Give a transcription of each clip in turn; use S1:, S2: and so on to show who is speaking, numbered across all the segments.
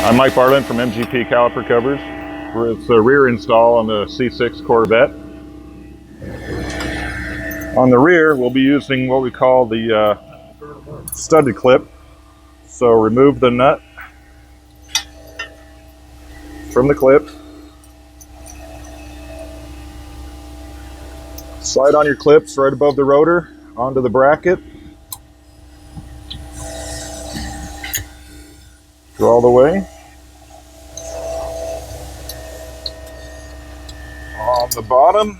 S1: I'm Mike Barlin from MGP Caliper Covers. It's a rear install on the C6 Corvette. On the rear, we'll be using what we call the studded clip. So remove the nut from the clip. Slide on your clips right above the rotor onto the bracket. Go all the way. On the bottom.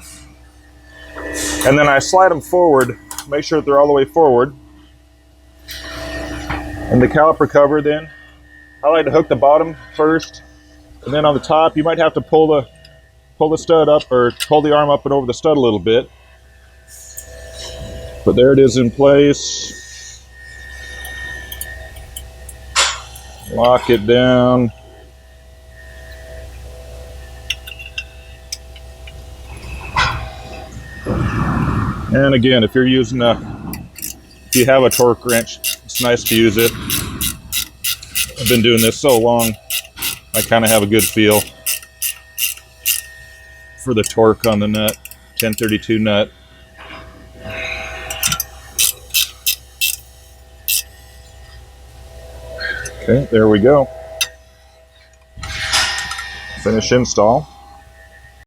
S1: And then I slide them forward, make sure that they're all the way forward. And the caliper cover then, I like to hook the bottom first. And then on the top, you might have to pull the stud up or pull the arm up and over the stud a little bit. But there it is in place. Lock it down. And again, if you have a torque wrench, it's nice to use it. I've been doing this so long, I kind of have a good feel for the torque on the nut, 1032 nut. Okay, there we go. Finish install.